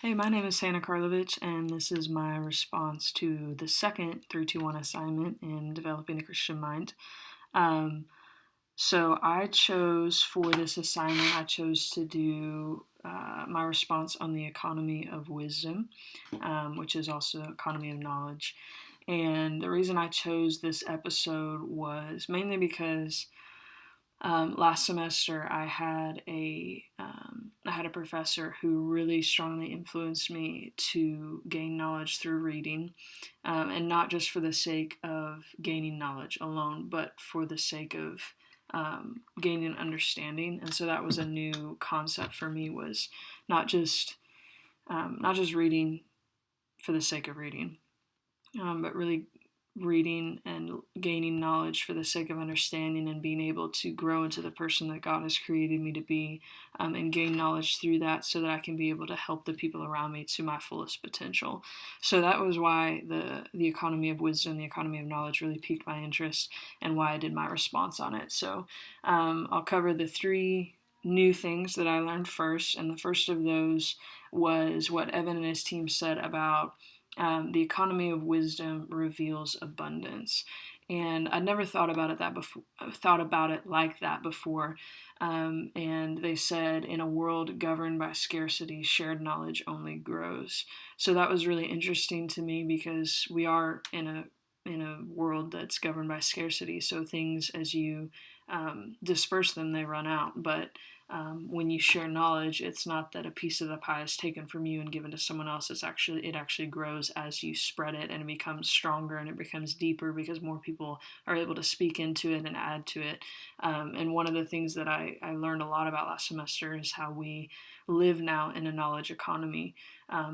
Hey, my name is Hannah Karlovich, and this is my response to the second 321 assignment in developing the Christian mind. Um, so I chose for this assignment, I chose to do my response on the economy of wisdom, which is also economy of knowledge. And the reason I chose this episode was mainly because last semester, I had a professor who really strongly influenced me to gain knowledge through reading, and not just for the sake of gaining knowledge alone, but for the sake of gaining understanding. And so that was a new concept for me, was not just not just reading for the sake of reading, but really reading and gaining knowledge for the sake of understanding and being able to grow into the person that God has created me to be, and gain knowledge through that so that I can be able to help the people around me to my fullest potential. So that was why the economy of wisdom, the economy of knowledge really piqued my interest, and why I did my response on it. So I'll cover the three new things that I learned first, and the first of those was what Evan and his team said about the economy of wisdom reveals abundance. And I'd never thought about it like that before. And they said, in a world governed by scarcity, shared knowledge only grows. So that was really interesting to me, because we are in a world that's governed by scarcity. So things, as you disperse them, they run out. But when you share knowledge, it's not that a piece of the pie is taken from you and given to someone else. It actually grows as you spread it, and it becomes stronger and it becomes deeper because more people are able to speak into it and add to it. And one of the things that I learned a lot about last semester is how we live now in a knowledge economy,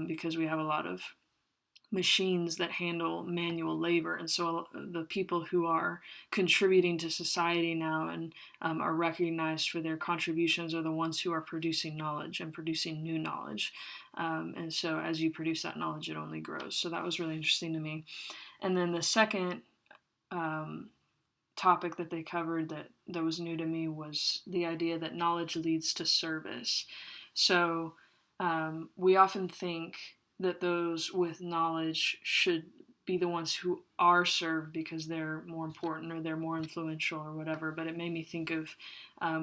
because we have a lot of machines that handle manual labor. And so the people who are contributing to society now and are recognized for their contributions are the ones who are producing knowledge and producing new knowledge. And so as you produce that knowledge, it only grows. So that was really interesting to me. And then the second topic that they covered that was new to me was the idea that knowledge leads to service. So we often think that those with knowledge should be the ones who are served because they're more important or they're more influential or whatever. But it made me think of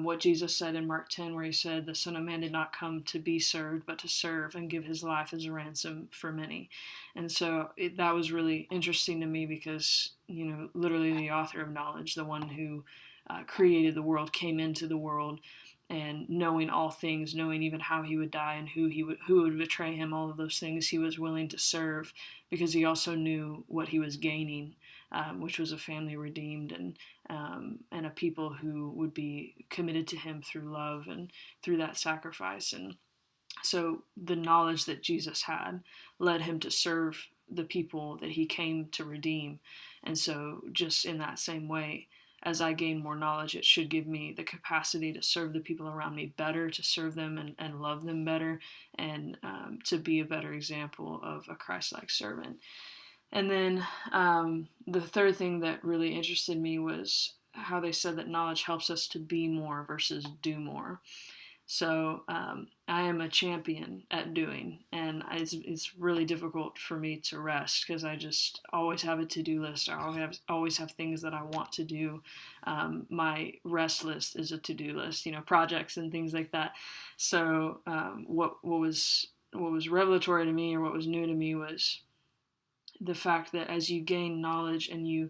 what Jesus said in Mark 10, where he said, "The Son of Man did not come to be served, but to serve and give his life as a ransom for many." And so that was really interesting to me, because, literally the author of knowledge, the one who created the world, came into the world, and knowing all things, knowing even how he would die and who would betray him, all of those things he was willing to serve, because he also knew what he was gaining, which was a family redeemed, and a people who would be committed to him through love and through that sacrifice. And so the knowledge that Jesus had led him to serve the people that he came to redeem. And so just in that same way, as I gain more knowledge, it should give me the capacity to serve the people around me better, to serve them and love them better, and to be a better example of a Christ-like servant. And then the third thing that really interested me was how they said that knowledge helps us to be more versus do more. So I am a champion at doing, and it's really difficult for me to rest, because I just always have a to-do list. I always have things that I want to do. My rest list is a to-do list, projects and things like that. So what was revelatory to me, or what was new to me, was the fact that as you gain knowledge and you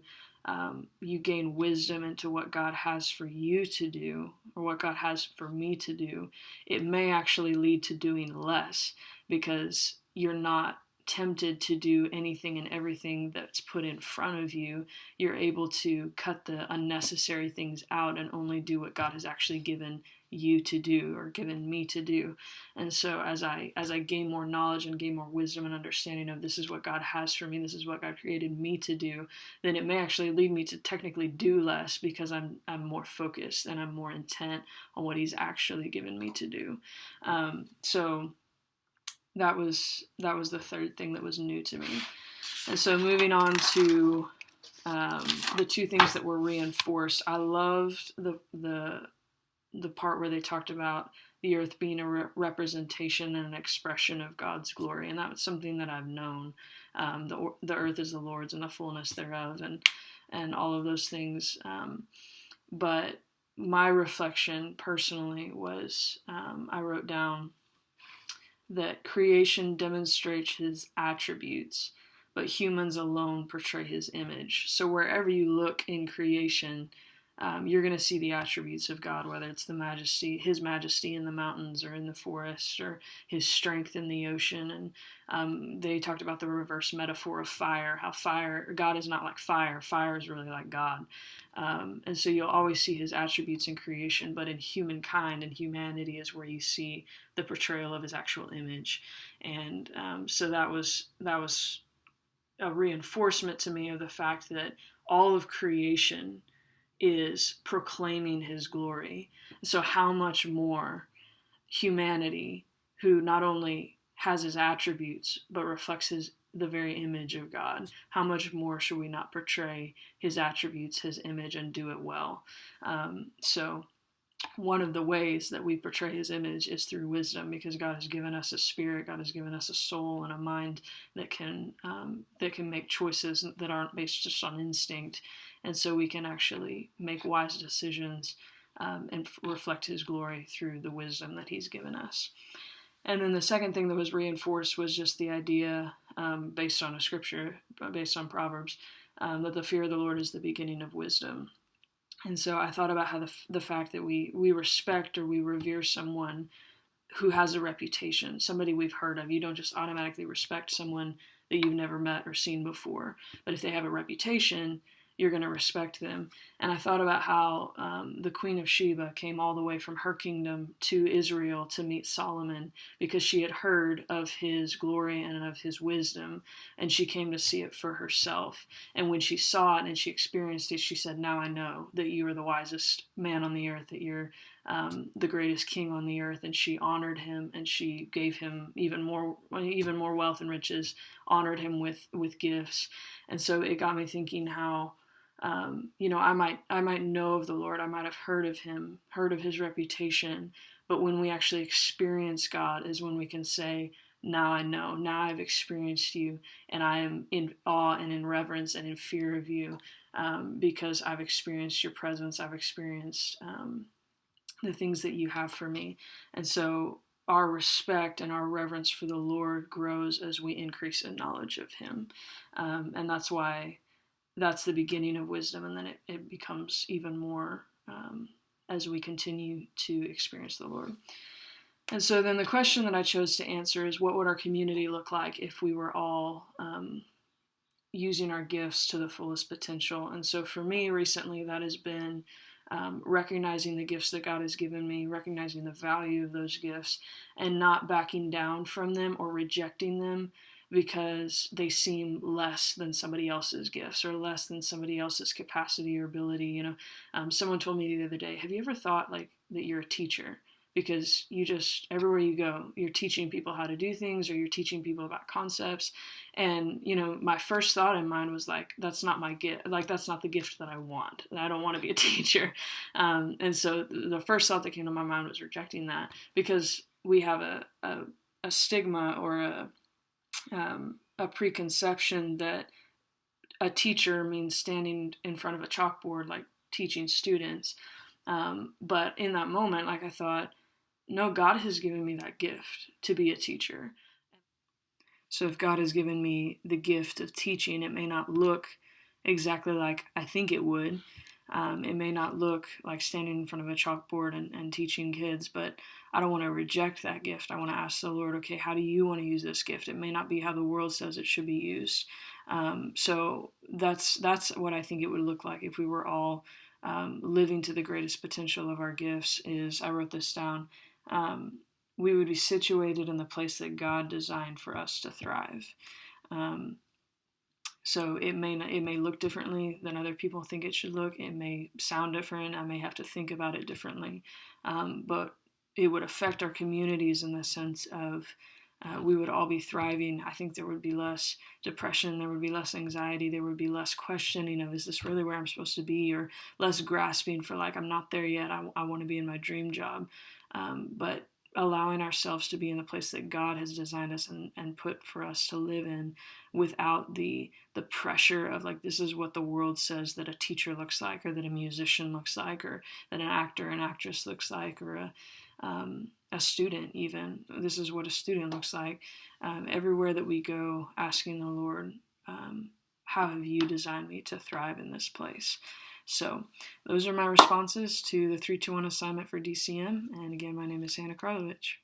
gain wisdom into what God has for you to do, or what God has for me to do, it may actually lead to doing less, because you're not tempted to do anything and everything that's put in front of you. You're able to cut the unnecessary things out and only do what God has actually given you to do, or given me to do. And so as I gain more knowledge and gain more wisdom and understanding of this is what God has for me, this is what God created me to do, then it may actually lead me to technically do less, because I'm more focused and I'm more intent on what he's actually given me to do. So that was the third thing that was new to me. And so moving on to the two things that were reinforced, I loved the part where they talked about the earth being a representation and an expression of God's glory. And that was something that I've known. The earth is the Lord's and the fullness thereof, and all of those things. But my reflection personally was, I wrote down that creation demonstrates his attributes, but humans alone portray his image. So wherever you look in creation, you're going to see the attributes of God, whether it's his majesty in the mountains or in the forest, or his strength in the ocean. And they talked about the reverse metaphor of fire, how God is not like fire. Fire is really like God. And so you'll always see his attributes in creation, but in humankind and humanity is where you see the portrayal of his actual image. And so that was a reinforcement to me of the fact that all of creation is proclaiming his glory. So how much more humanity, who not only has his attributes but reflects the very image of God, how much more should we not portray his attributes, his image, and do it well? So one of the ways that we portray his image is through wisdom, because God has given us a spirit, God has given us a soul and a mind that can make choices that aren't based just on instinct, and so we can actually make wise decisions and reflect his glory through the wisdom that he's given us. And then the second thing that was reinforced was just the idea, based on a scripture, based on Proverbs, that the fear of the Lord is the beginning of wisdom. And so I thought about how the fact that we respect or we revere someone who has a reputation, somebody we've heard of. You don't just automatically respect someone that you've never met or seen before. But if they have a reputation, you're going to respect them. And I thought about how the Queen of Sheba came all the way from her kingdom to Israel to meet Solomon because she had heard of his glory and of his wisdom, and she came to see it for herself. And when she saw it and she experienced it, she said, "Now I know that you are the wisest man on the earth, that you're the greatest king on the earth." And she honored him, and she gave him even more wealth and riches, honored him with gifts. And so it got me thinking how, I might know of the Lord, I might have heard of him, heard of his reputation, but when we actually experience God is when we can say, "Now I know, now I've experienced you, and I am in awe and in reverence and in fear of you, because I've experienced your presence, I've experienced the things that you have for me." And so our respect and our reverence for the Lord grows as we increase in knowledge of him. And that's why that's the beginning of wisdom, and then it becomes even more as we continue to experience the Lord. And so then the question that I chose to answer is, what would our community look like if we were all using our gifts to the fullest potential? And so for me recently, that has been recognizing the gifts that God has given me, recognizing the value of those gifts, and not backing down from them or rejecting them because they seem less than somebody else's gifts or less than somebody else's capacity or ability. Someone told me the other day, "Have you ever thought like that you're a teacher? Because you just, everywhere you go, you're teaching people how to do things, or you're teaching people about concepts." And, my first thought in mind was like, that's not my gift. Like, that's not the gift that I want. I don't want to be a teacher. And so the first thought that came to my mind was rejecting that, because we have a stigma or a preconception that a teacher means standing in front of a chalkboard, like teaching students. But in that moment, like, I thought, no, God has given me that gift to be a teacher. So if God has given me the gift of teaching, it may not look exactly like I think it would. It may not look like standing in front of a chalkboard and teaching kids, but I don't want to reject that gift. I want to ask the Lord, okay, how do you want to use this gift? It may not be how the world says it should be used. So that's what I think it would look like if we were all living to the greatest potential of our gifts. I wrote this down. We would be situated in the place that God designed for us to thrive. So it may look differently than other people think it should look. It may sound different. I may have to think about it differently. But it would affect our communities in the sense of we would all be thriving. I think there would be less depression. There would be less anxiety. There would be less questioning of, is this really where I'm supposed to be? Or less grasping for, like, I'm not there yet. I want to be in my dream job. But allowing ourselves to be in the place that God has designed us and put for us to live in, without the pressure of like, this is what the world says that a teacher looks like, or that a musician looks like, or that an actor and actress looks like, or a student even. This is what a student looks like. Everywhere that we go, asking the Lord, how have you designed me to thrive in this place? So those are my responses to the 321 assignment for DCM. And again, my name is Hannah Karlovich.